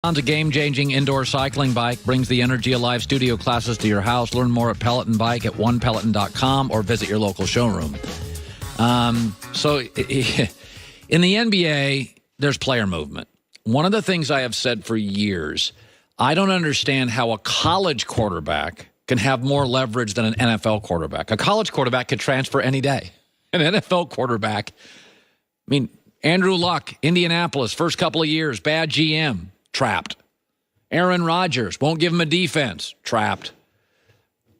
A game-changing indoor cycling bike brings the Energy Alive studio classes to your house. Learn more at Peloton Bike at onepeloton.com or visit your local showroom. So in the NBA, there's player movement. One of the things I have said for years, I don't understand how a college quarterback can have more leverage than an NFL quarterback. A college quarterback could transfer any day. An NFL quarterback, I mean, Andrew Luck, Indianapolis, first couple of years, bad GM. Trapped. Aaron Rodgers won't give him a defense. Trapped.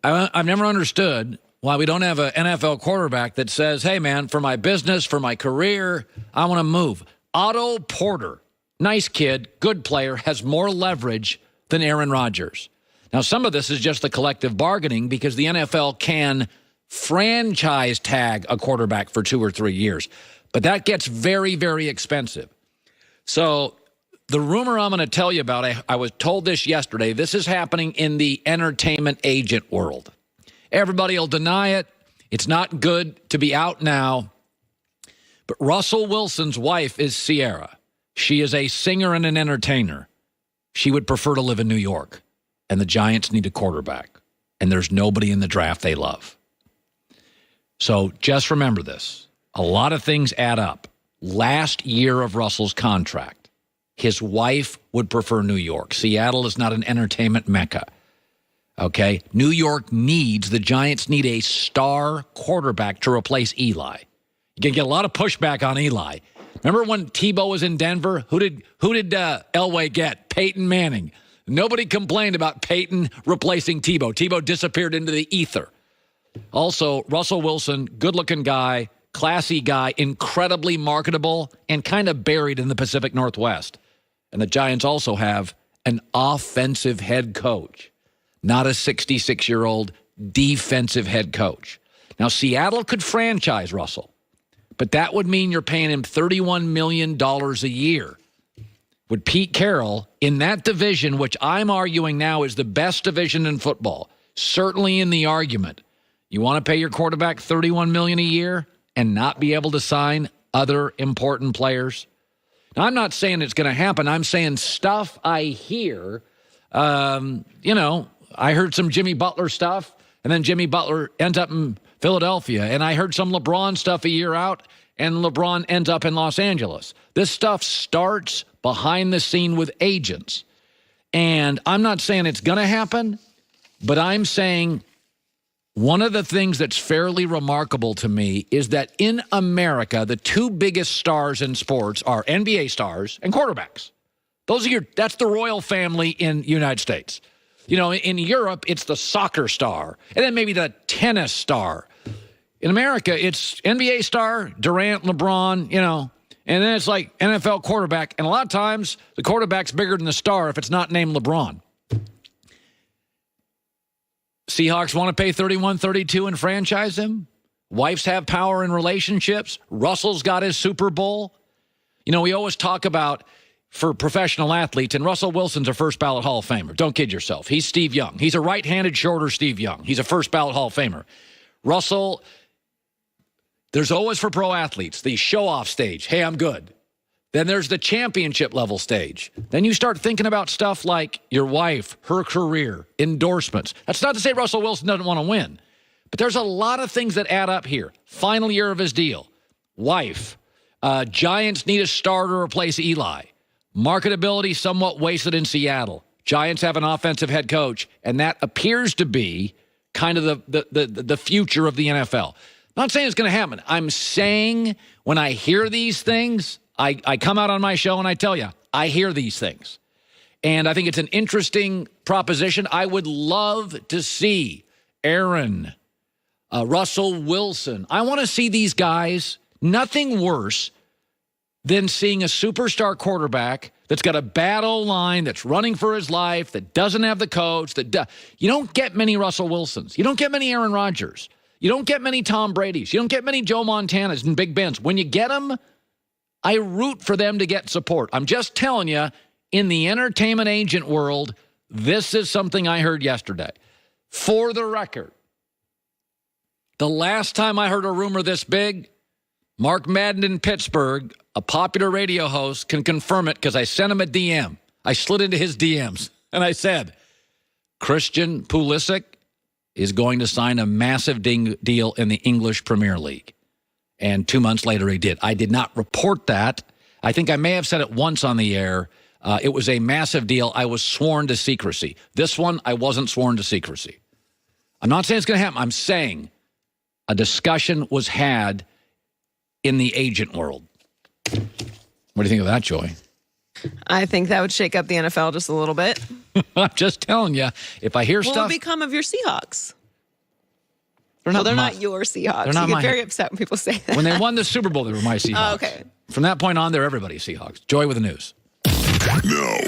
I've never understood why we don't have an NFL quarterback that says, hey, man, for my business, for my career, I want to move. Otto Porter, nice kid, good player, has more leverage than Aaron Rodgers. Now, some of this is just the collective bargaining because the NFL can franchise tag a quarterback for 2 or 3 years. But that gets very, very expensive. So the rumor I'm going to tell you about, I was told this yesterday, this is happening in the entertainment agent world. Everybody will deny it. It's not good to be out now. But Russell Wilson's wife is Sierra. She is a singer and an entertainer. She would prefer to live in New York. And the Giants need a quarterback. And there's nobody in the draft they love. So just remember this. A lot of things add up. Last year of Russell's contract, his wife would prefer New York. Seattle is not an entertainment mecca. Okay? New York the Giants need a star quarterback to replace Eli. You can get a lot of pushback on Eli. Remember when Tebow was in Denver? Who did Elway get? Peyton Manning. Nobody complained about Peyton replacing Tebow. Tebow disappeared into the ether. Also, Russell Wilson, good-looking guy, classy guy, incredibly marketable, and kind of buried in the Pacific Northwest. And the Giants also have an offensive head coach, not a 66-year-old defensive head coach. Now, Seattle could franchise Russell, but that would mean you're paying him $31 million a year. Would Pete Carroll, in that division, which I'm arguing now is the best division in football, certainly in the argument, you want to pay your quarterback $31 million a year and not be able to sign other important players? Now, I'm not saying it's going to happen. I'm saying stuff I hear. I heard some Jimmy Butler stuff, and then Jimmy Butler ends up in Philadelphia. And I heard some LeBron stuff a year out, and LeBron ends up in Los Angeles. This stuff starts behind the scene with agents. And I'm not saying it's going to happen, but I'm saying one of the things that's fairly remarkable to me is that in America, the two biggest stars in sports are NBA stars and quarterbacks. That's the royal family in the United States. You know, in Europe, it's the soccer star, and then maybe the tennis star. In America, it's NBA star, Durant, LeBron, and then it's like NFL quarterback. And a lot of times, the quarterback's bigger than the star if it's not named LeBron. Seahawks want to pay $31, $32 and franchise him. Wives have power in relationships. Russell's got his Super Bowl. We always talk about for professional athletes, and Russell Wilson's a first-ballot Hall of Famer. Don't kid yourself. He's Steve Young. He's a right-handed, shorter Steve Young. He's a first-ballot Hall of Famer. Russell, there's always for pro athletes the show-off stage. Hey, I'm good. Then there's the championship level stage. Then you start thinking about stuff like your wife, her career, endorsements. That's not to say Russell Wilson doesn't want to win, but there's a lot of things that add up here. Final year of his deal. Wife. Giants need a star to replace Eli. Marketability somewhat wasted in Seattle. Giants have an offensive head coach, and that appears to be kind of the future of the NFL. Not saying it's going to happen. I'm saying when I hear these things, I come out on my show and I tell you, I hear these things. And I think it's an interesting proposition. I would love to see Aaron, Russell Wilson. I want to see these guys. Nothing worse than seeing a superstar quarterback that's got a bad O-line, that's running for his life, that doesn't have the coach. You don't get many Russell Wilsons. You don't get many Aaron Rodgers. You don't get many Tom Bradys. You don't get many Joe Montanas and Big Bens. When you get them, I root for them to get support. I'm just telling you, in the entertainment agent world, this is something I heard yesterday. For the record, the last time I heard a rumor this big, Mark Madden in Pittsburgh, a popular radio host, can confirm it because I sent him a DM. I slid into his DMs and I said, Christian Pulisic is going to sign a massive deal in the English Premier League. And 2 months later, he did. I did not report that. I think I may have said it once on the air. It was a massive deal. I was sworn to secrecy. This one, I wasn't sworn to secrecy. I'm not saying it's going to happen. I'm saying a discussion was had in the agent world. What do you think of that, Joy? I think that would shake up the NFL just a little bit. I'm just telling you, if I hear What stuff... will become of your Seahawks? They're not, not your Seahawks. They're not you get my, very upset when people say that. When they won the Super Bowl, they were my Seahawks. Oh, okay. From that point on, they're everybody's Seahawks. Joy with the news. No.